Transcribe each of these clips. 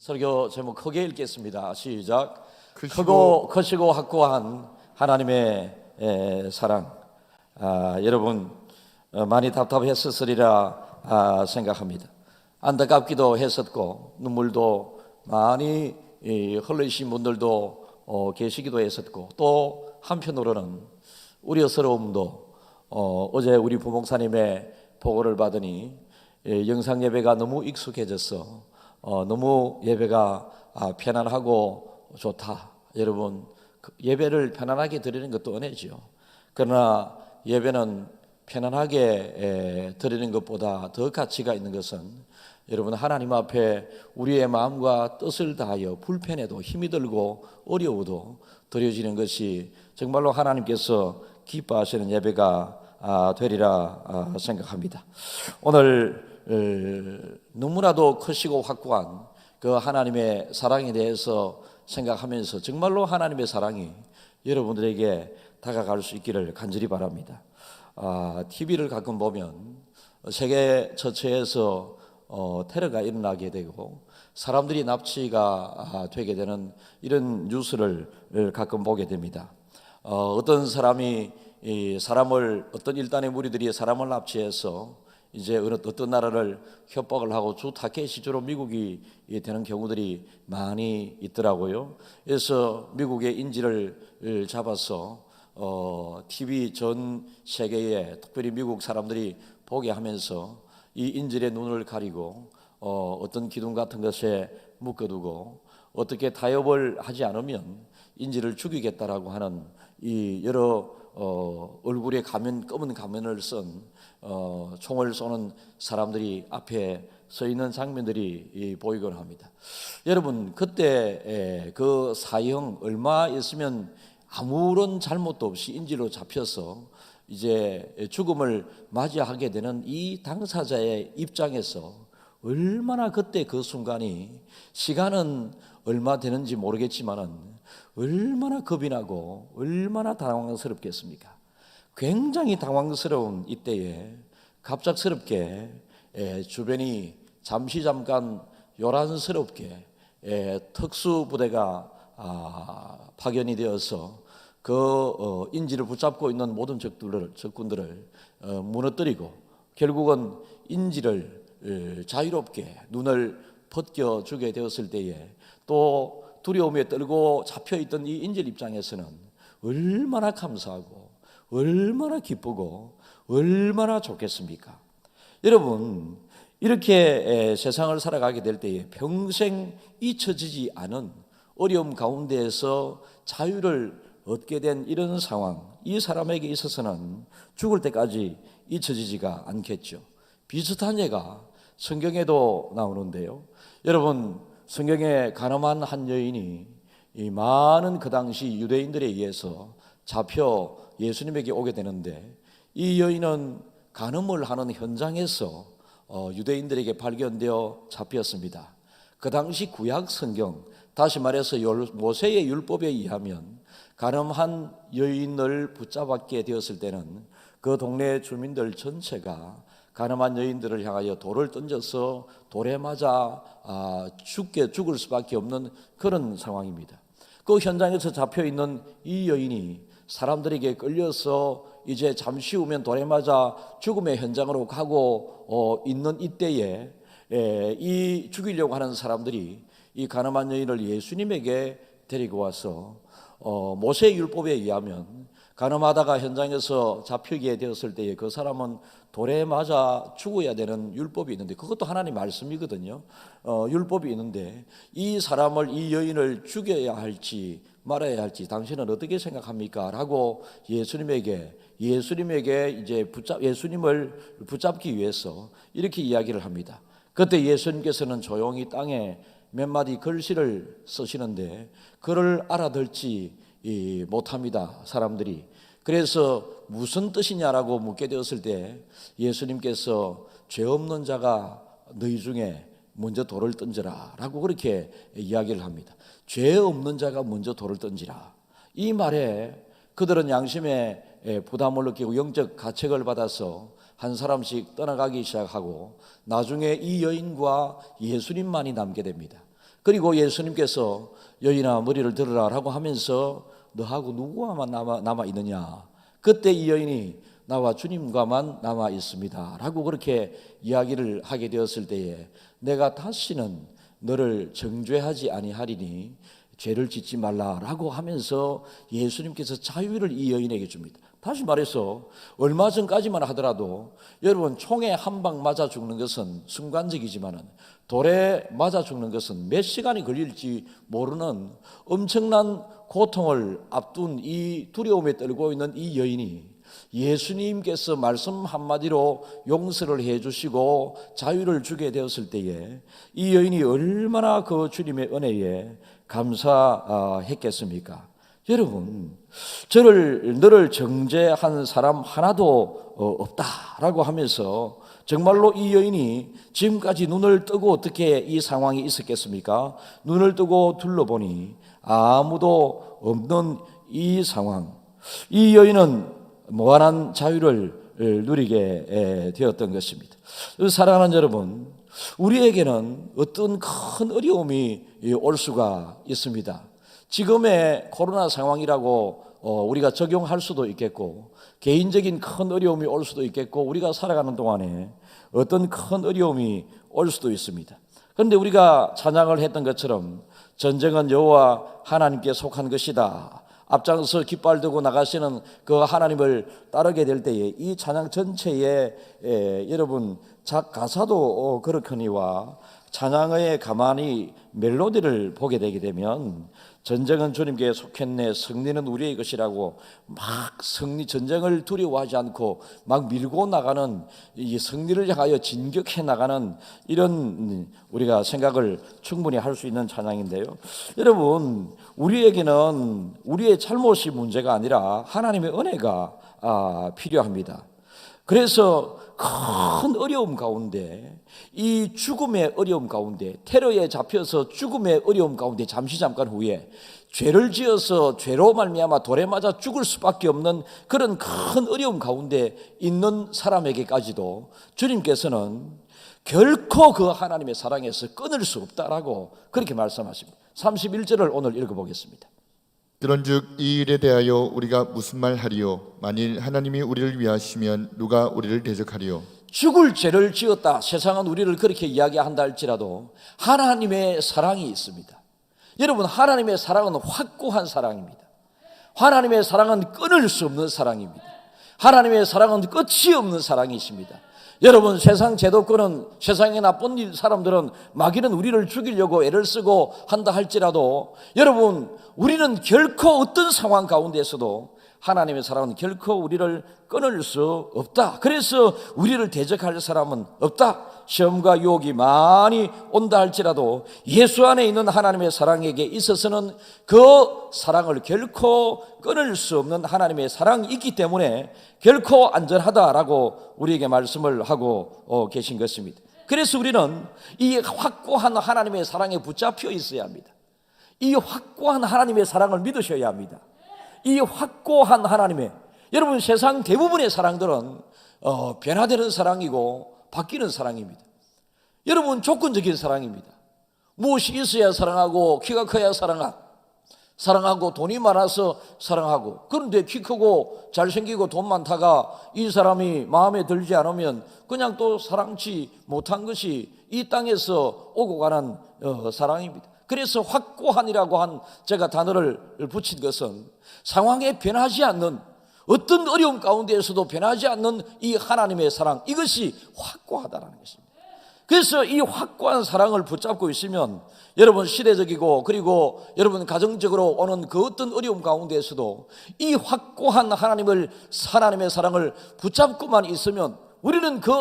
설교 제목 크게 읽겠습니다. 시작. 크시고 크시고 확고한 하나님의 사랑. 여러분 많이 답답했으리라 생각합니다. 안타깝기도 했었고 눈물도 많이 흘리신 분들도 계시기도 했었고, 또 한편으로는 우려스러움도 어제 우리 부목사님의 보고를 받으니 영상 예배가 너무 익숙해져서 너무 예배가 편안하고 좋다. 여러분, 예배를 편안하게 드리는 것도 은혜죠. 그러나 예배는 편안하게 드리는 것보다 더 가치가 있는 것은 여러분, 하나님 앞에 우리의 마음과 뜻을 다하여 불편해도 힘이 들고 어려워도 드려지는 것이 정말로 하나님께서 기뻐하시는 예배가 되리라 생각합니다. 오늘 너무나도 크시고 확고한 그 하나님의 사랑에 대해서 생각하면서 정말로 하나님의 사랑이 여러분들에게 다가갈 수 있기를 간절히 바랍니다. TV를 가끔 보면 세계 처처에서 테러가 일어나게 되고 사람들이 납치가 되게 되는 이런 뉴스를 가끔 보게 됩니다. 어떤 사람이 어떤 일단의 무리들이 사람을 납치해서 이제 어떤 나라를 협박을 하고 주 타켓시주로 미국이 되는 경우들이 많이 있더라고요. 그래서 미국의 인지를 잡아서 TV 전 세계에 특별히 미국 사람들이 보게 하면서 이 인질의 눈을 가리고 어떤 기둥 같은 것에 묶어두고 어떻게 타협을 하지 않으면 인질을 죽이겠다라고 하는 이 여러 얼굴에 검은 가면을 쓴 총을 쏘는 사람들이 앞에 서 있는 장면들이 보이곤 합니다. 여러분, 그때 그 사형 얼마 있으면 아무런 잘못도 없이 인질로 잡혀서 이제 죽음을 맞이하게 되는 이 당사자의 입장에서 얼마나 그때 그 순간이, 시간은 얼마 되는지 모르겠지만은 얼마나 겁이 나고 얼마나 당황스럽겠습니까? 굉장히 당황스러운 이때에 갑작스럽게 주변이 잠깐 요란스럽게 특수부대가 파견이 되어서 그 인질을 붙잡고 있는 모든 적군들을 무너뜨리고 결국은 인질을 자유롭게 눈을 벗겨주게 되었을 때에 또 두려움에 떨고 잡혀있던 이 인질 입장에서는 얼마나 감사하고 얼마나 기쁘고 얼마나 좋겠습니까? 여러분, 이렇게 세상을 살아가게 될 때에 평생 잊혀지지 않은 어려움 가운데에서 자유를 얻게 된 이런 상황, 이 사람에게 있어서는 죽을 때까지 잊혀지지가 않겠죠. 비슷한 예가 성경에도 나오는데요. 여러분, 성경에 가늠한 한 여인이 이 많은 그 당시 유대인들에 의해서 잡혀 예수님에게 오게 되는데, 이 여인은 간음을 하는 현장에서 유대인들에게 발견되어 잡혔습니다. 그 당시 구약 성경, 다시 말해서 모세의 율법에 의하면 간음한 여인을 붙잡게 되었을 때는 그 동네 주민들 전체가 간음한 여인들을 향하여 돌을 던져서 돌에 맞아 죽을 수밖에 없는 그런 상황입니다. 그 현장에서 잡혀있는 이 여인이 사람들에게 끌려서 이제 잠시 후면 돌에 맞아 죽음의 현장으로 가고 있는 이때에 이 죽이려고 하는 사람들이 이 간음한 여인을 예수님에게 데리고 와서 모세의 율법에 의하면 간음하다가 현장에서 잡히게 되었을 때에 그 사람은 돌에 맞아 죽어야 되는 율법이 있는데, 그것도 하나님 말씀이거든요. 율법이 있는데 이 사람을, 이 여인을 죽여야 할지 말아야 할지 당신은 어떻게 생각합니까? 라고 예수님에게 이제 예수님을 붙잡기 위해서 이렇게 이야기를 합니다. 그때 예수님께서는 조용히 땅에 몇 마디 글씨를 쓰시는데 그를 알아듣지 못합니다, 사람들이. 그래서 무슨 뜻이냐라고 묻게 되었을 때 예수님께서 죄 없는 자가 너희 중에 먼저 돌을 던져라 라고 그렇게 이야기를 합니다. 죄 없는 자가 먼저 돌을 던지라. 이 말에 그들은 양심에 부담을 느끼고 영적 가책을 받아서 한 사람씩 떠나가기 시작하고 나중에 이 여인과 예수님만이 남게 됩니다. 그리고 예수님께서 여인아 머리를 들으라 라고 하면서 너하고 누구와만 남아 있느냐? 그때 이 여인이 나와 주님과만 남아 있습니다 라고 그렇게 이야기를 하게 되었을 때에 내가 다시는 너를 정죄하지 아니하리니 죄를 짓지 말라라고 하면서 예수님께서 자유를 이 여인에게 줍니다. 다시 말해서 얼마 전까지만 하더라도 여러분 총에 한 방 맞아 죽는 것은 순간적이지만 돌에 맞아 죽는 것은 몇 시간이 걸릴지 모르는 엄청난 고통을 앞둔 이 두려움에 떨고 있는 이 여인이 예수님께서 말씀 한마디로 용서를 해주시고 자유를 주게 되었을 때에 이 여인이 얼마나 그 주님의 은혜에 감사했겠습니까? 여러분, 너를 정죄한 사람 하나도 없다라고 하면서 정말로 이 여인이 지금까지 눈을 뜨고 어떻게 이 상황이 있었겠습니까? 눈을 뜨고 둘러보니 아무도 없는 이 상황, 이 여인은 무한한 자유를 누리게 되었던 것입니다. 사랑하는 여러분, 우리에게는 어떤 큰 어려움이 올 수가 있습니다. 지금의 코로나 상황이라고 우리가 적용할 수도 있겠고 개인적인 큰 어려움이 올 수도 있겠고 우리가 살아가는 동안에 어떤 큰 어려움이 올 수도 있습니다. 그런데 우리가 찬양을 했던 것처럼 전쟁은 여호와 하나님께 속한 것이다. 앞장서 깃발 들고 나가시는 그 하나님을 따르게 될 때에 이 찬양 전체에 여러분 가사도 그렇거니와 찬양의 가만히 멜로디를 보게 되게 되면 전쟁은 주님께 속했네, 승리는 우리의 것이라고 막 전쟁을 두려워하지 않고 막 밀고 나가는 이 승리를 향하여 진격해 나가는 이런 우리가 생각을 충분히 할 수 있는 찬양인데요. 여러분, 우리에게는 우리의 잘못이 문제가 아니라 하나님의 은혜가 필요합니다. 그래서 큰 어려움 가운데, 이 죽음의 어려움 가운데, 테러에 잡혀서 죽음의 어려움 가운데 잠깐 후에 죄를 지어서 죄로 말미암아 돌에 맞아 죽을 수밖에 없는 그런 큰 어려움 가운데 있는 사람에게까지도 주님께서는 결코 그 하나님의 사랑에서 끊을 수 없다라고 그렇게 말씀하십니다. 31절을 오늘 읽어보겠습니다. 그런즉 이 일에 대하여 우리가 무슨 말 하리요? 만일 하나님이 우리를 위하시면 누가 우리를 대적하리요? 죽을 죄를 지었다. 세상은 우리를 그렇게 이야기한다 할지라도 하나님의 사랑이 있습니다. 여러분, 하나님의 사랑은 확고한 사랑입니다. 하나님의 사랑은 끊을 수 없는 사랑입니다. 하나님의 사랑은 끝이 없는 사랑이십니다. 여러분, 세상 제도권은, 세상에 나쁜 사람들은 마귀는 우리를 죽이려고 애를 쓰고 한다 할지라도 여러분, 우리는 결코 어떤 상황 가운데서도 하나님의 사랑은 결코 우리를 끊을 수 없다. 그래서 우리를 대적할 사람은 없다. 시험과 유혹이 많이 온다 할지라도 예수 안에 있는 하나님의 사랑에게 있어서는 그 사랑을 결코 끊을 수 없는 하나님의 사랑이 있기 때문에 결코 안전하다라고 우리에게 말씀을 하고 계신 것입니다. 그래서 우리는 이 확고한 하나님의 사랑에 붙잡혀 있어야 합니다. 이 확고한 하나님의 사랑을 믿으셔야 합니다. 이 확고한 하나님의, 여러분, 세상 대부분의 사랑들은 변화되는 사랑이고 바뀌는 사랑입니다. 여러분, 조건적인 사랑입니다. 무엇이 있어야 사랑하고 키가 커야 사랑하고 돈이 많아서 사랑하고, 그런데 키 크고 잘생기고 돈 많다가 이 사람이 마음에 들지 않으면 그냥 또 사랑치 못한 것이 이 땅에서 오고 가는 사랑입니다. 그래서 확고한이라고 한 제가 단어를 붙인 것은 상황에 변하지 않는, 어떤 어려움 가운데에서도 변하지 않는 이 하나님의 사랑, 이것이 확고하다는 것입니다. 그래서 이 확고한 사랑을 붙잡고 있으면 여러분, 시대적이고 그리고 여러분 가정적으로 오는 그 어떤 어려움 가운데에서도 이 확고한 하나님의 사랑을 붙잡고만 있으면 우리는 그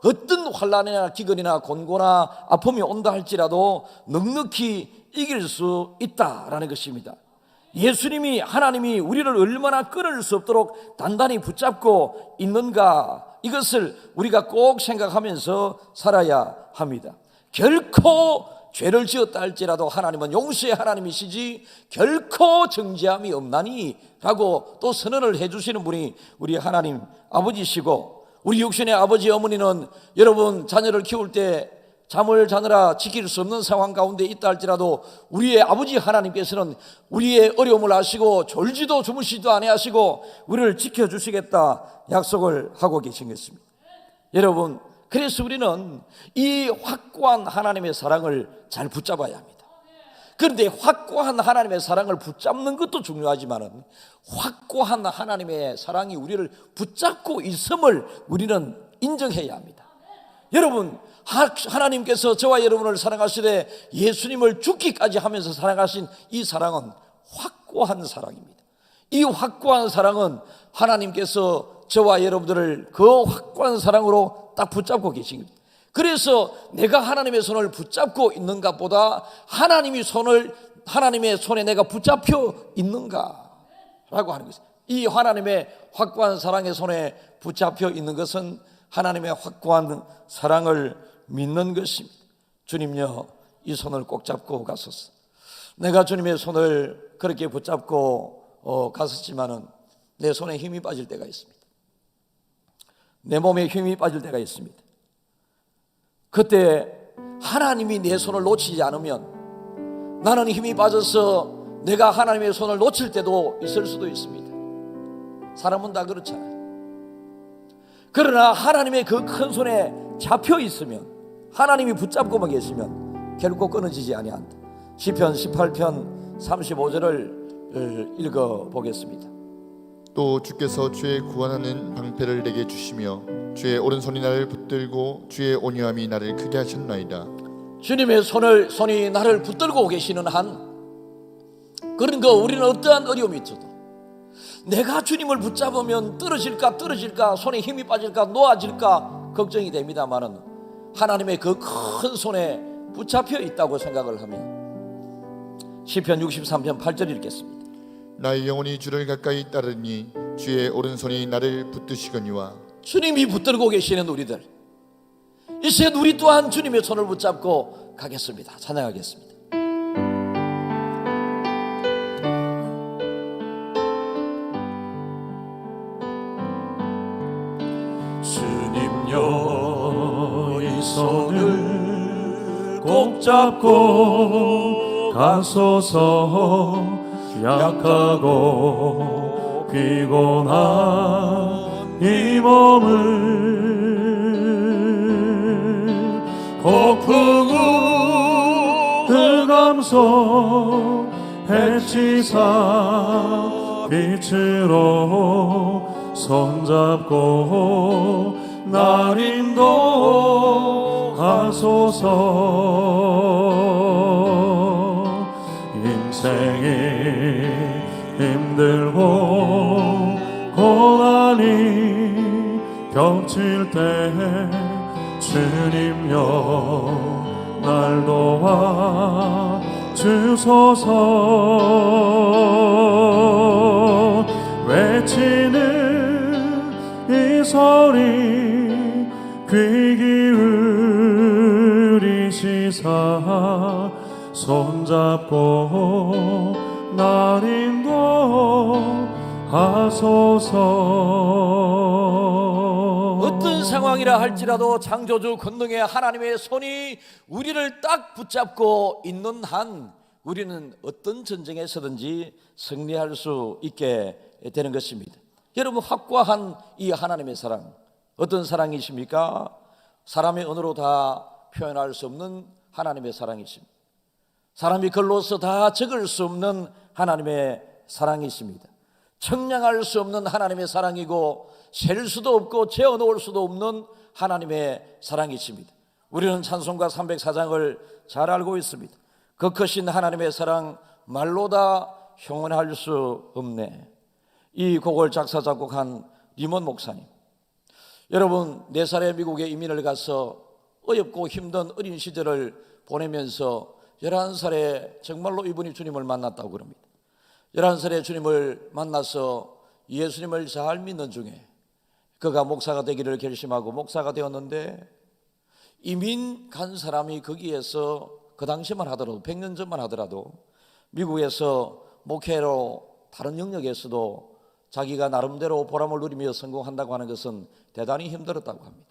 어떤 환난이나 기근이나 곤고나 아픔이 온다 할지라도 넉넉히 이길 수 있다라는 것입니다. 예수님이, 하나님이 우리를 얼마나 끊을 수 없도록 단단히 붙잡고 있는가, 이것을 우리가 꼭 생각하면서 살아야 합니다. 결코 죄를 지었다 할지라도 하나님은 용서의 하나님이시지 결코 정죄함이 없나니 라고 또 선언을 해주시는 분이 우리 하나님 아버지시고, 우리 육신의 아버지 어머니는 여러분 자녀를 키울 때 잠을 자느라 지킬 수 없는 상황 가운데 있다 할지라도 우리의 아버지 하나님께서는 우리의 어려움을 아시고 졸지도 주무시지도 아니하시고 우리를 지켜주시겠다 약속을 하고 계신 것입니다. 여러분, 그래서 우리는 이 확고한 하나님의 사랑을 잘 붙잡아야 합니다. 그런데 확고한 하나님의 사랑을 붙잡는 것도 중요하지만 확고한 하나님의 사랑이 우리를 붙잡고 있음을 우리는 인정해야 합니다. 여러분, 하나님께서 저와 여러분을 사랑하시되 예수님을 죽기까지 하면서 사랑하신 이 사랑은 확고한 사랑입니다. 이 확고한 사랑은 하나님께서 저와 여러분들을 그 확고한 사랑으로 딱 붙잡고 계신 겁니다. 그래서 내가 하나님의 손을 붙잡고 있는가 보다 하나님의 손에 내가 붙잡혀 있는가라고 하는 것입니다. 이 하나님의 확고한 사랑의 손에 붙잡혀 있는 것은 하나님의 확고한 사랑을 믿는 것입니다. 주님요, 이 손을 꼭 잡고 가소서. 내가 주님의 손을 그렇게 붙잡고 갔었지만은 내 손에 힘이 빠질 때가 있습니다. 내 몸에 힘이 빠질 때가 있습니다. 그때 하나님이 내 손을 놓치지 않으면 나는 힘이 빠져서 내가 하나님의 손을 놓칠 때도 있을 수도 있습니다. 사람은 다 그렇잖아요. 그러나 하나님의 그 큰 손에 잡혀 있으면, 하나님이 붙잡고만 계시면 결코 끊어지지 아니한다. 시편 18편 35절을 읽어보겠습니다. 또 주께서 주의 구원하는 방패를 내게 주시며 주의 오른손이 나를 붙들고 주의 온유함이 나를 크게 하셨나이다. 주님의 손이 나를 붙들고 계시는 한, 그런 거 우리는 어떠한 어려움이 있어도 내가 주님을 붙잡으면 떨어질까, 손에 힘이 빠질까, 놓아질까 걱정이 됩니다만은 하나님의 그 큰 손에 붙잡혀 있다고 생각을 하면 시편 63편 8절 읽겠습니다. 나의 영혼이 주를 가까이 따르니 주의 오른손이 나를 붙드시거니와. 주님이 붙들고 계시는 우리들, 이 시간 우리 또한 주님의 손을 붙잡고 가겠습니다. 찬양하겠습니다. 주님여, 이 손을 꼭 잡고 가소서. 약하고 피곤한 이 몸을 고프고 흑암속 해치사 빛으로 손잡고 날 인도하소서. 인생이 힘들고 고난이 겹칠 때 주님여 날 도와 주소서. 외치는 이 소리 귀 기울이시사 손잡고 날 인도하소서. 어떤 상황이라 할지라도 창조주 권능의 하나님의 손이 우리를 딱 붙잡고 있는 한 우리는 어떤 전쟁에서든지 승리할 수 있게 되는 것입니다. 여러분, 확고한 이 하나님의 사랑, 어떤 사랑이십니까? 사람의 언어로 다 표현할 수 없는 하나님의 사랑이십니다. 사람이 글로서 다 적을 수 없는 하나님의 사랑이십니다. 청량할 수 없는 하나님의 사랑이고 셀 수도 없고 재어놓을 수도 없는 하나님의 사랑이십니다. 우리는 찬송가 304장을 잘 알고 있습니다. 그 크신 하나님의 사랑 말로 다 형언할 수 없네. 이 곡을 작사 작곡한 리먼 목사님, 여러분 4살에 미국에 이민을 가서 어렵고 힘든 어린 시절을 보내면서 11살에 정말로 이분이 주님을 만났다고 그럽니다. 11살에 주님을 만나서 예수님을 잘 믿는 중에 그가 목사가 되기를 결심하고 목사가 되었는데, 이민 간 사람이 거기에서 그 당시만 하더라도 100년 전만 하더라도 미국에서 목회로 다른 영역에서도 자기가 나름대로 보람을 누리며 성공한다고 하는 것은 대단히 힘들었다고 합니다.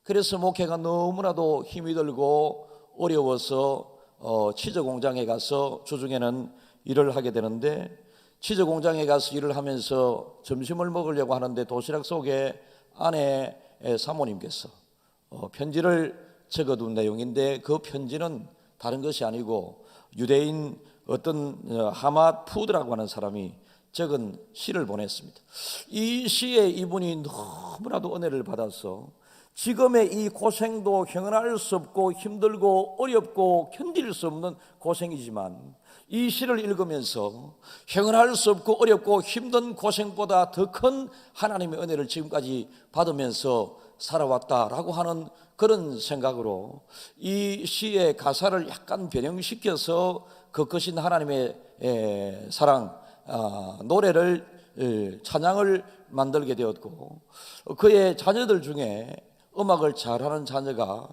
그래서 목회가 너무나도 힘이 들고 어려워서 치즈 공장에 가서 주중에는 일을 하게 되는데, 치즈 공장에 가서 일을 하면서 점심을 먹으려고 하는데 도시락 속에 아내 사모님께서 편지를 적어둔 내용인데, 그 편지는 다른 것이 아니고 유대인 어떤 하맛 푸드라고 하는 사람이 적은 시를 보냈습니다. 이 시에 이분이 너무나도 은혜를 받아서 지금의 이 고생도 형언할 수 없고 힘들고 어렵고 견딜 수 없는 고생이지만, 이 시를 읽으면서 형언할 수 없고 어렵고 힘든 고생보다 더 큰 하나님의 은혜를 지금까지 받으면서 살아왔다라고 하는 그런 생각으로 이 시의 가사를 약간 변형시켜서 그 크신 하나님의 사랑 노래를 찬양을 만들게 되었고, 그의 자녀들 중에 음악을 잘하는 자녀가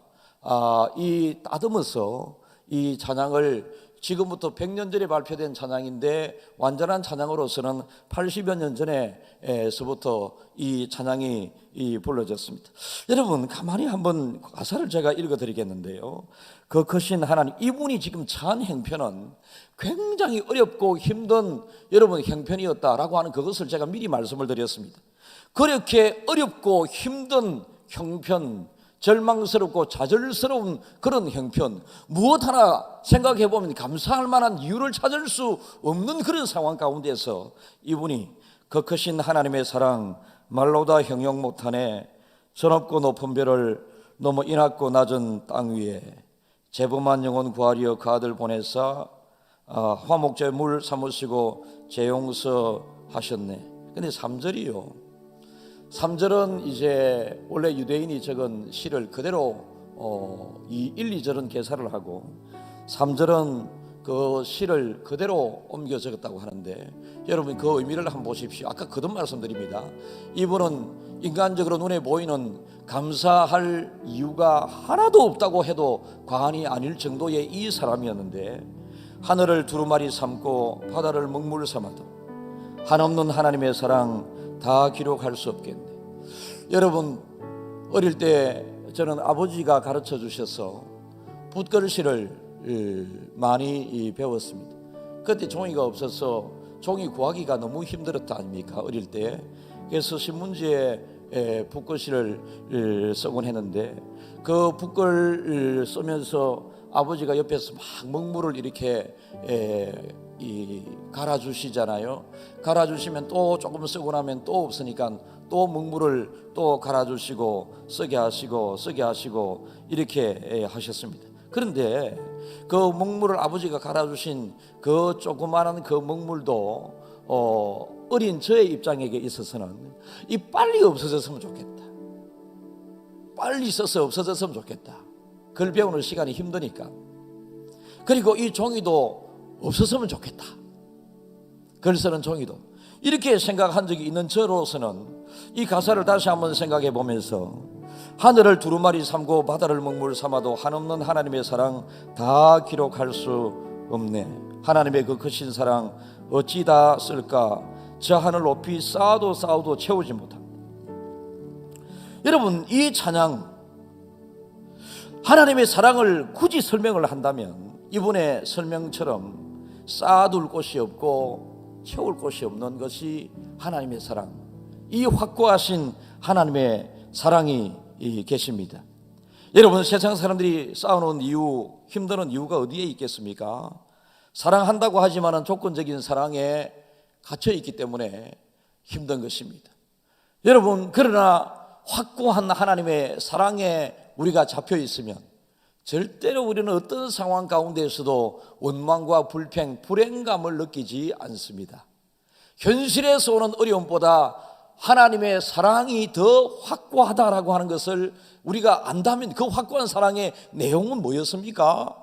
이 따듬어서 이 찬양을, 지금부터 100년 전에 발표된 찬양인데 완전한 찬양으로서는 80여 년 전에서부터 이 찬양이 불러졌습니다. 여러분, 가만히 한번 가사를 제가 읽어드리겠는데요. 그 크신 하나님, 이분이 지금 처한 형편은 굉장히 어렵고 힘든 여러분 형편이었다라고 하는 그것을 제가 미리 말씀을 드렸습니다. 그렇게 어렵고 힘든 형편, 절망스럽고 좌절스러운 그런 형편, 무엇 하나 생각해 보면 감사할 만한 이유를 찾을 수 없는 그런 상황 가운데서 이분이 그 크신 하나님의 사랑 말로다 형용 못하네, 저높고 높은 별을 넘어 이낮고 낮은 땅 위에 재범한 영혼 구하리어 그 아들 보내사 화목제 물 삼으시고 재용서 하셨네. 근데 3절이요. 3절은 이제 원래 유대인이 적은 시를 그대로 1, 2절은 개사를 하고 3절은 그 시를 그대로 옮겨 적었다고 하는데, 여러분 그 의미를 한번 보십시오. 아까 거듭 말씀드립니다. 이분은 인간적으로 눈에 보이는 감사할 이유가 하나도 없다고 해도 과언이 아닐 정도의 이 사람이었는데, 하늘을 두루마리 삼고 바다를 먹물 삼아도 한없는 하나님의 사랑 다 기록할 수 없겠네. 여러분, 어릴 때 저는 아버지가 가르쳐 주셔서 붓글씨를 많이 배웠습니다. 그때 종이가 없어서 종이 구하기가 너무 힘들었다 아닙니까, 어릴 때. 그래서 신문지에 붓글씨를 쓰곤 했는데, 그 붓글 쓰면서 아버지가 옆에서 막 먹물을 이렇게 갈아주시잖아요. 갈아주시면 또 조금 쓰고 나면 또 없으니까 또 먹물을 또 갈아주시고 쓰게 하시고 이렇게 하셨습니다. 그런데 그 먹물을 아버지가 갈아주신 그 조그마한 그 먹물도 어린 저의 입장에게 있어서는 이 빨리 없어졌으면 좋겠다, 빨리 써서 없어졌으면 좋겠다. 글 배우는 시간이 힘드니까. 그리고 이 종이도 없었으면 좋겠다, 글 쓰는 종이도. 이렇게 생각한 적이 있는 저로서는 이 가사를 다시 한번 생각해 보면서, 하늘을 두루마리 삼고 바다를 먹물 삼아도 한없는 하나님의 사랑 다 기록할 수 없네. 하나님의 그 크신 사랑 어찌 다 쓸까? 저 하늘 높이 쌓아도 채우지 못합니다. 여러분, 이 찬양, 하나님의 사랑을 굳이 설명을 한다면 이분의 설명처럼 쌓아둘 곳이 없고 채울 곳이 없는 것이 하나님의 사랑, 이 확고하신 하나님의 사랑이 계십니다. 여러분, 세상 사람들이 싸우는 이유, 힘드는 이유가 어디에 있겠습니까? 사랑한다고 하지만은 조건적인 사랑에 갇혀 있기 때문에 힘든 것입니다. 여러분, 그러나 확고한 하나님의 사랑에 우리가 잡혀 있으면 절대로 우리는 어떤 상황 가운데에서도 원망과 불평, 불행감을 느끼지 않습니다. 현실에서 오는 어려움보다 하나님의 사랑이 더 확고하다라고 하는 것을 우리가 안다면, 그 확고한 사랑의 내용은 뭐였습니까?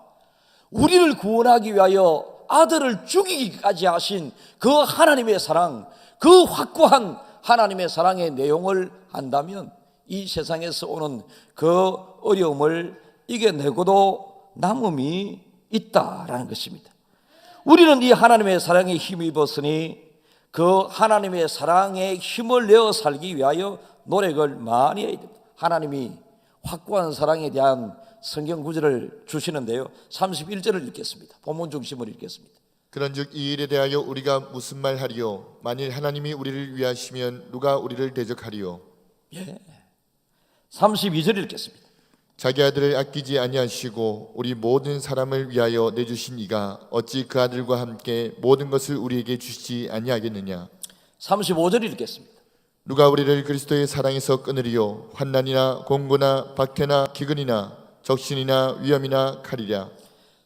우리를 구원하기 위하여 아들을 죽이기까지 하신 그 하나님의 사랑, 그 확고한 하나님의 사랑의 내용을 안다면 이 세상에서 오는 그 어려움을 이겨내고도 남음이 있다라는 것입니다. 우리는 이 하나님의 사랑에 힘입었으니 그 하나님의 사랑에 힘을 내어 살기 위하여 노력을 많이 해야 됩니다. 하나님이 확고한 사랑에 대한 성경 구절을 주시는데요. 31절을 읽겠습니다. 본문 중심으로 읽겠습니다. 그런즉 이 일에 대하여 우리가 무슨 말하리요? 만일 하나님이 우리를 위하시면 누가 우리를 대적하리요? 32절 읽겠습니다. 자기 아들을 아끼지 아니하시고 우리 모든 사람을 위하여 내주신 이가 어찌 그 아들과 함께 모든 것을 우리에게 주시지 아니하겠느냐? 35절 읽겠습니다. 누가 우리를 그리스도의 사랑에서 끊으리요? 환난이나 공고나 박해나 기근이나 적신이나 위험이나 칼이랴.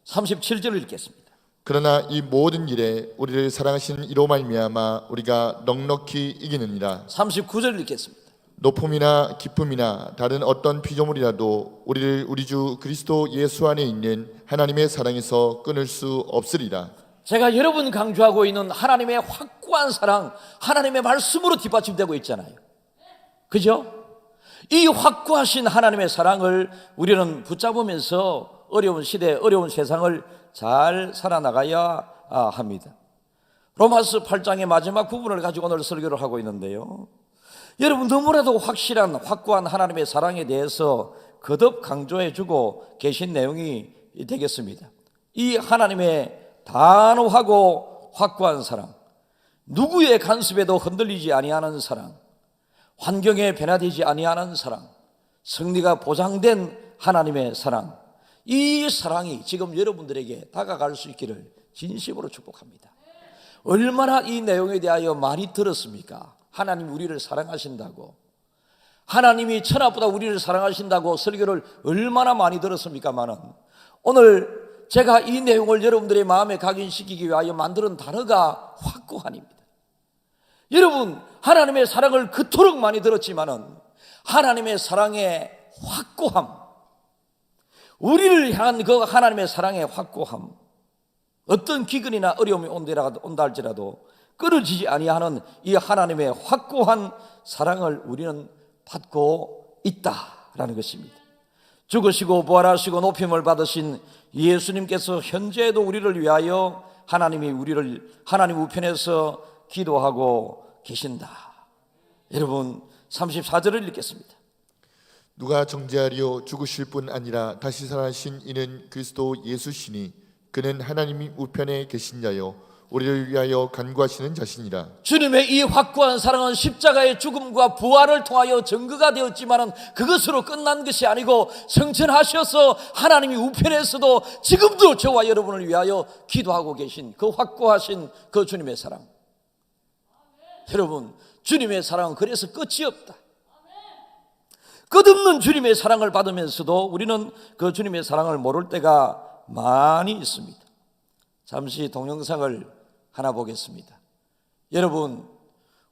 37절 읽겠습니다. 그러나 이 모든 일에 우리를 사랑하시는 이로 말미암아 우리가 넉넉히 이기느니라. 39절 읽겠습니다. 높음이나 기쁨이나 다른 어떤 피조물이라도 우리를 우리 주 그리스도 예수 안에 있는 하나님의 사랑에서 끊을 수 없으리라. 제가 여러 번 강조하고 있는 하나님의 확고한 사랑, 하나님의 말씀으로 뒷받침되고 있잖아요. 그죠? 이 확고하신 하나님의 사랑을 우리는 붙잡으면서 어려운 시대, 어려운 세상을 잘 살아나가야 합니다. 로마서 8장의 마지막 부분을 가지고 오늘 설교를 하고 있는데요. 여러분, 너무나도 확실한 확고한 하나님의 사랑에 대해서 거듭 강조해주고 계신 내용이 되겠습니다. 이 하나님의 단호하고 확고한 사랑, 누구의 간섭에도 흔들리지 아니하는 사랑, 환경에 변화되지 아니하는 사랑, 승리가 보장된 하나님의 사랑, 이 사랑이 지금 여러분들에게 다가갈 수 있기를 진심으로 축복합니다. 얼마나 이 내용에 대하여 많이 들었습니까? 하나님이 우리를 사랑하신다고, 하나님이 천하보다 우리를 사랑하신다고 설교를 얼마나 많이 들었습니까마는, 오늘 제가 이 내용을 여러분들의 마음에 각인시키기 위하여 만드는 단어가 확고한입니다. 여러분, 하나님의 사랑을 그토록 많이 들었지만은 하나님의 사랑의 확고함, 우리를 향한 그 하나님의 사랑의 확고함, 어떤 기근이나 어려움이 온다 할지라도 끊어지지 아니하는 이 하나님의 확고한 사랑을 우리는 받고 있다라는 것입니다. 죽으시고 부활하시고 높임을 받으신 예수님께서 현재도 우리를 위하여 하나님이 우리를 하나님 우편에서 기도하고 계신다. 여러분, 34절을 읽겠습니다. 누가 정죄하리요? 죽으실 뿐 아니라 다시 살아나신 이는 그리스도 예수시니 그는 하나님이 우편에 계신 자요 우리를 위하여 간구하시는 자시니라. 주님의 이 확고한 사랑은 십자가의 죽음과 부활을 통하여 증거가 되었지만은 그것으로 끝난 것이 아니고 성천하셔서 하나님이 우편에서도 지금도 저와 여러분을 위하여 기도하고 계신 그 확고하신 그 주님의 사랑. 여러분, 주님의 사랑은 그래서 끝이 없다. 끝없는 주님의 사랑을 받으면서도 우리는 그 주님의 사랑을 모를 때가 많이 있습니다. 잠시 동영상을 하나 보겠습니다. 여러분,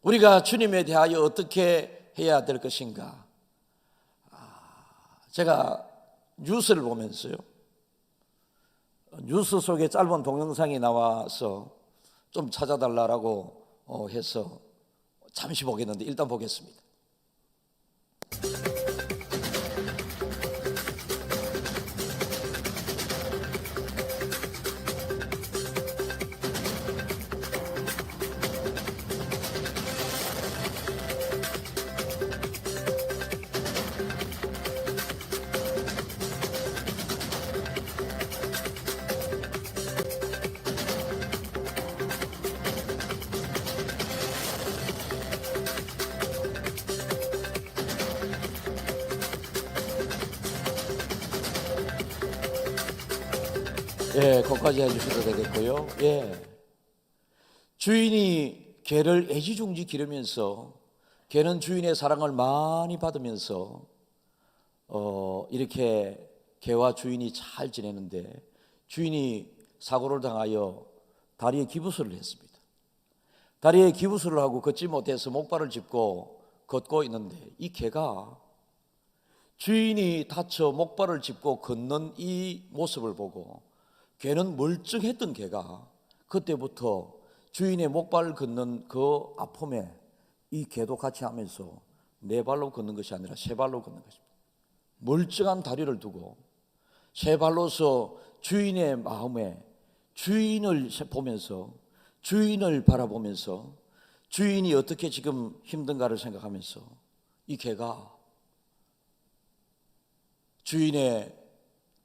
우리가 주님에 대하여 어떻게 해야 될 것인가? 제가 뉴스를 보면서요, 뉴스 속에 짧은 동영상이 나와서 좀 찾아달라고 해서 잠시 보겠는데 일단 보겠습니다. 거기까지 해주셔도 되겠고요. 주인이 개를 애지중지 기르면서 개는 주인의 사랑을 많이 받으면서 이렇게 개와 주인이 잘 지내는데 주인이 사고를 당하여 다리에 기부술을 했습니다. 다리에 기부술을 하고 걷지 못해서 목발을 짚고 걷고 있는데 이 개가 주인이 다쳐 목발을 짚고 걷는 이 모습을 보고 개는 멀쩡했던 개가 그때부터 주인의 목발을 걷는 그 아픔에 이 개도 같이 하면서 네 발로 걷는 것이 아니라 세 발로 걷는 것입니다. 멀쩡한 다리를 두고 세 발로서 주인의 마음에 주인을 보면서 주인을 바라보면서 주인이 어떻게 지금 힘든가를 생각하면서 이 개가 주인의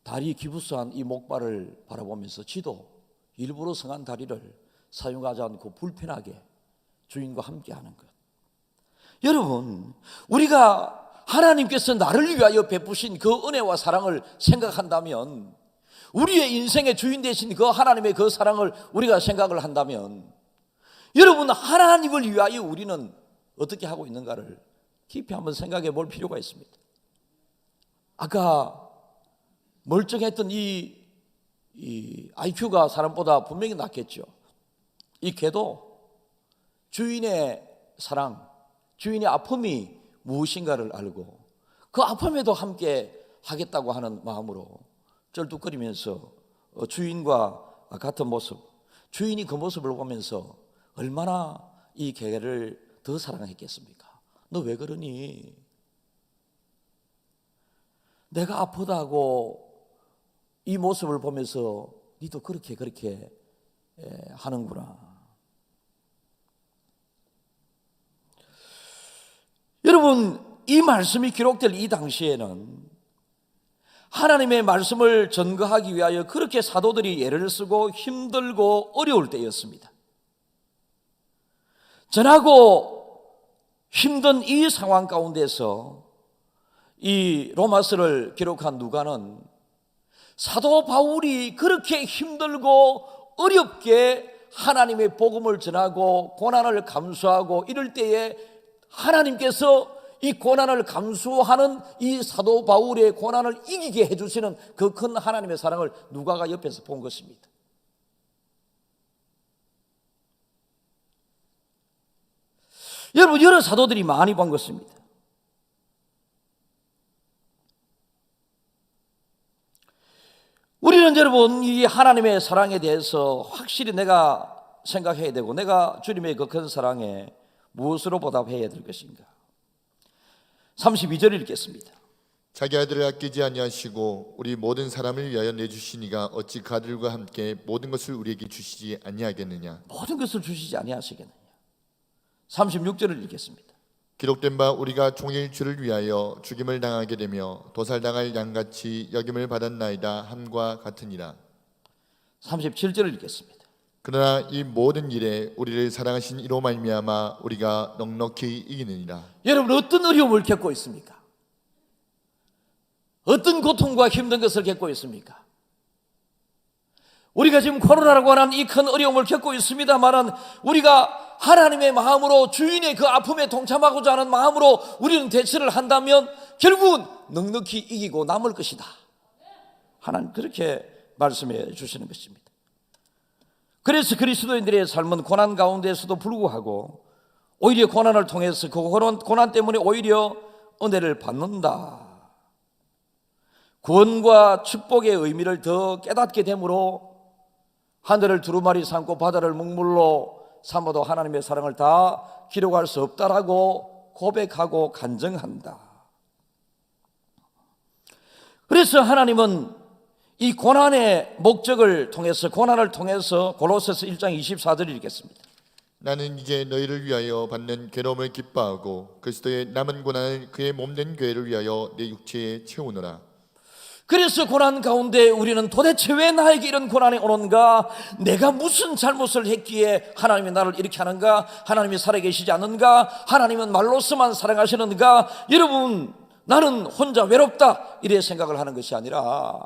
다리 기부스한 이 목발을 바라보면서 지도 일부러 성한 다리를 사용하지 않고 불편하게 주인과 함께하는 것. 여러분, 우리가 하나님께서 나를 위하여 베푸신 그 은혜와 사랑을 생각한다면, 우리의 인생의 주인 되신 그 하나님의 그 사랑을 우리가 생각을 한다면, 여러분, 하나님을 위하여 우리는 어떻게 하고 있는가를 깊이 한번 생각해 볼 필요가 있습니다. 아까 멀쩡했던 이 IQ가 사람보다 분명히 낫겠죠. 이 개도 주인의 사랑, 주인의 아픔이 무엇인가를 알고 그 아픔에도 함께 하겠다고 하는 마음으로 쩔뚝거리면서 주인과 같은 모습, 주인이 그 모습을 보면서 얼마나 이 개를 더 사랑했겠습니까? 너 왜 그러니? 내가 아프다고 이 모습을 보면서 니도 그렇게 하는구나. 여러분, 이 말씀이 기록될 이 당시에는 하나님의 말씀을 전거하기 위하여 그렇게 사도들이 애를 쓰고 힘들고 어려울 때였습니다. 전하고 힘든 이 상황 가운데서 이 로마서를 기록한 누가는 사도 바울이 그렇게 힘들고 어렵게 하나님의 복음을 전하고 고난을 감수하고 이럴 때에 하나님께서 이 고난을 감수하는 이 사도 바울의 고난을 이기게 해주시는 그 큰 하나님의 사랑을 누가가 옆에서 본 것입니다. 여러분, 여러 사도들이 많이 본 것입니다. 우리는 여러분, 이 하나님의 사랑에 대해서 확실히 내가 생각해야 되고, 내가 주님의 그 큰 사랑에 무엇으로 보답해야 될 것인가. 32절을 읽겠습니다. 자기 아들을 아끼지 아니하시고 우리 모든 사람을 위하여 내주시니가 어찌 그들과 함께 모든 것을 우리에게 주시지 아니하겠느냐. 모든 것을 주시지 아니하시겠느냐. 36절을 읽겠습니다. 기록된 바 우리가 종일 주를 위하여 죽임을 당하게 되며 도살당할 양같이 여김을 받았나이다 함과 같으니라. 37절을 읽겠습니다. 그러나 이 모든 일에 우리를 사랑하신 이로 말미암아 우리가 넉넉히 이기느니라. 여러분, 어떤 어려움을 겪고 있습니까? 어떤 고통과 힘든 것을 겪고 있습니까? 우리가 지금 코로나라고 하는 이 큰 어려움을 겪고 있습니다만은 우리가 하나님의 마음으로 주인의 그 아픔에 동참하고자 하는 마음으로 우리는 대처를 한다면 결국은 넉넉히 이기고 남을 것이다. 하나님 그렇게 말씀해 주시는 것입니다. 그래서 그리스도인들의 삶은 고난 가운데에서도 불구하고 오히려 고난을 통해서 그 고난 때문에 오히려 은혜를 받는다. 구원과 축복의 의미를 더 깨닫게 되므로 하늘을 두루마리 삼고 바다를 먹물로 삼아도 하나님의 사랑을 다 기록할 수 없다라고 고백하고 간증한다. 그래서 하나님은 이 고난의 목적을 통해서, 고난을 통해서 골로새서 1장 24절을 읽겠습니다. 나는 이제 너희를 위하여 받는 괴로움을 기뻐하고 그리스도의 남은 고난을 그의 몸된 교회를 위하여 내 육체에 채우노라. 그래서 고난 가운데 우리는 도대체 왜 나에게 이런 고난이 오는가? 내가 무슨 잘못을 했기에 하나님이 나를 이렇게 하는가? 하나님이 살아계시지 않는가? 하나님은 말로서만 사랑하시는가? 여러분, 나는 혼자 외롭다 이래 생각을 하는 것이 아니라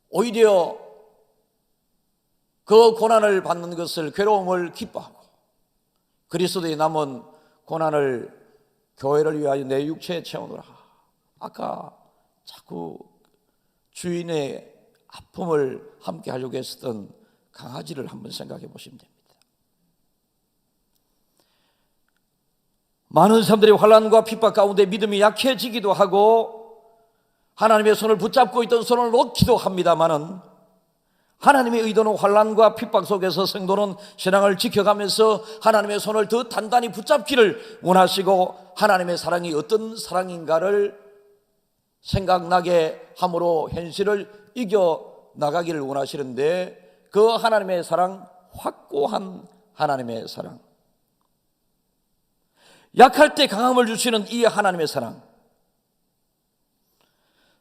오히려 그 고난을 받는 것을, 괴로움을 기뻐하고 그리스도의 남은 고난을 교회를 위하여 내 육체에 채우노라. 아까 자꾸 주인의 아픔을 함께 하려고 했었던 강아지를 한번 생각해 보시면 됩니다. 많은 사람들이 환난과 핍박 가운데 믿음이 약해지기도 하고 하나님의 손을 붙잡고 있던 손을 놓기도 합니다마는 하나님의 의도는 환난과 핍박 속에서 성도는 신앙을 지켜가면서 하나님의 손을 더 단단히 붙잡기를 원하시고 하나님의 사랑이 어떤 사랑인가를 생각나게 함으로 현실을 이겨나가기를 원하시는데 그 하나님의 사랑, 확고한 하나님의 사랑, 약할 때 강함을 주시는 이 하나님의 사랑,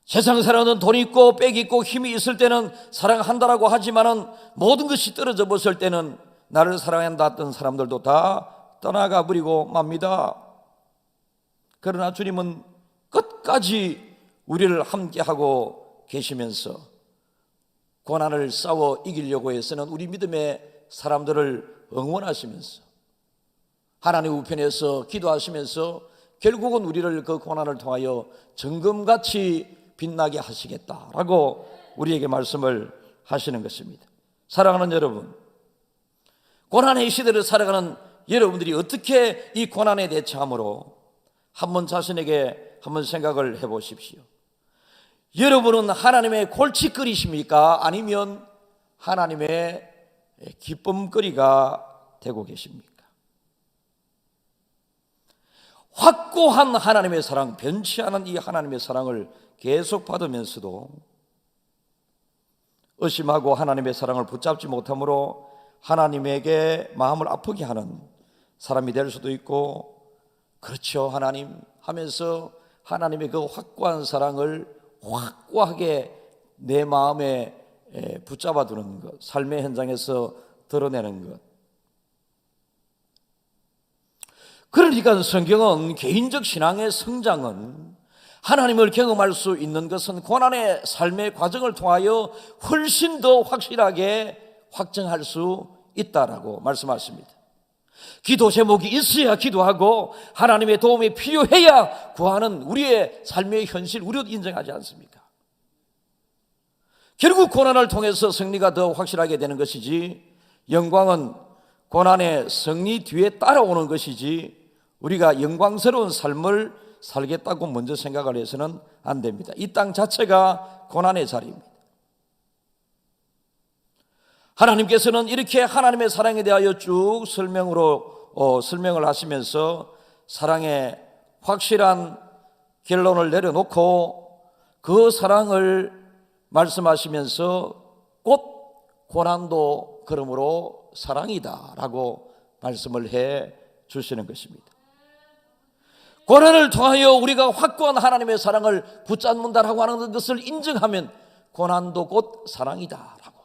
세상 사람은 돈 있고 빽 있고 힘이 있을 때는 사랑한다라고 하지만은 모든 것이 떨어져 버릴 때는 나를 사랑한다 했던 사람들도 다 떠나가 버리고 맙니다. 그러나 주님은 끝까지 우리를 함께하고 계시면서 고난을 싸워 이기려고 해서는 우리 믿음의 사람들을 응원하시면서 하나님 우편에서 기도하시면서 결국은 우리를 그 고난을 통하여 정금같이 빛나게 하시겠다라고 우리에게 말씀을 하시는 것입니다. 사랑하는 여러분, 고난의 시대를 살아가는 여러분들이 어떻게 이 고난에 대처함으로 한번 자신에게 한번 생각을 해보십시오. 여러분은 하나님의 골칫거리십니까? 아니면 하나님의 기쁨거리가 되고 계십니까? 확고한 하나님의 사랑, 변치 않은 이 하나님의 사랑을 계속 받으면서도 의심하고 하나님의 사랑을 붙잡지 못함으로 하나님에게 마음을 아프게 하는 사람이 될 수도 있고, 그렇죠 하나님 하면서 하나님의 그 확고한 사랑을 확고하게 내 마음에 붙잡아 두는 것, 삶의 현장에서 드러내는 것. 그러니까 성경은 개인적 신앙의 성장은 하나님을 경험할 수 있는 것은 고난의 삶의 과정을 통하여 훨씬 더 확실하게 확정할 수 있다라고 말씀하십니다. 기도 제목이 있어야 기도하고 하나님의 도움이 필요해야 구하는 우리의 삶의 현실, 우리도 인정하지 않습니까? 결국 고난을 통해서 승리가 더 확실하게 되는 것이지, 영광은 고난의 승리 뒤에 따라오는 것이지, 우리가 영광스러운 삶을 살겠다고 먼저 생각을 해서는 안 됩니다. 이 땅 자체가 고난의 자리입니다. 하나님께서는 이렇게 하나님의 사랑에 대하여 쭉 설명을 하시면서 사랑의 확실한 결론을 내려놓고 그 사랑을 말씀하시면서 곧 고난도 그러므로 사랑이다라고 말씀을 해 주시는 것입니다. 고난을 통하여 우리가 확고한 하나님의 사랑을 붙잡는다라고 하는 것을 인정하면 고난도 곧 사랑이다라고.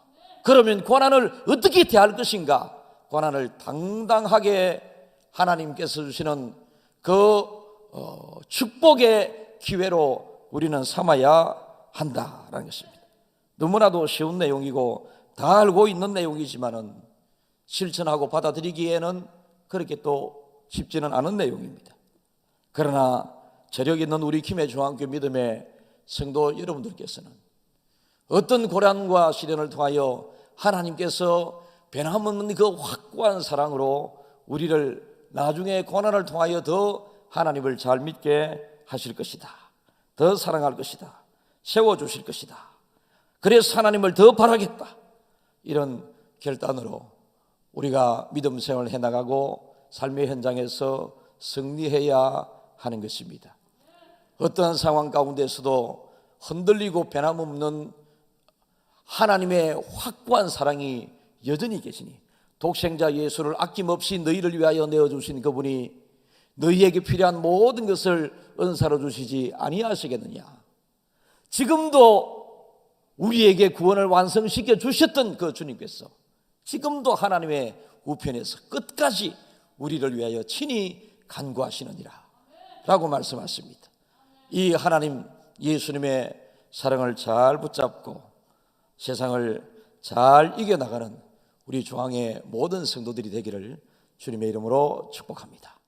그러면 고난을 어떻게 대할 것인가? 고난을 당당하게 하나님께서 주시는 그 축복의 기회로 우리는 삼아야 한다라는 것입니다. 너무나도 쉬운 내용이고 다 알고 있는 내용이지만은 실천하고 받아들이기에는 그렇게 또 쉽지는 않은 내용입니다. 그러나 저력 있는 우리 김해중앙교 믿음의 성도 여러분들께서는 어떤 고난과 시련을 통하여 하나님께서 변함없는 그 확고한 사랑으로 우리를 나중에 고난을 통하여 더 하나님을 잘 믿게 하실 것이다, 더 사랑할 것이다, 세워주실 것이다, 그래서 하나님을 더 바라겠다, 이런 결단으로 우리가 믿음 생활을 해나가고 삶의 현장에서 승리해야 하는 것입니다. 어떠한 상황 가운데서도 흔들리고 변함없는 하나님의 확고한 사랑이 여전히 계시니, 독생자 예수를 아낌없이 너희를 위하여 내어주신 그분이 너희에게 필요한 모든 것을 은사로 주시지 아니하시겠느냐. 지금도 우리에게 구원을 완성시켜 주셨던 그 주님께서 지금도 하나님의 우편에서 끝까지 우리를 위하여 친히 간구하시느니라 라고 말씀하십니다. 이 하나님 예수님의 사랑을 잘 붙잡고 세상을 잘 이겨나가는 우리 중앙의 모든 성도들이 되기를 주님의 이름으로 축복합니다.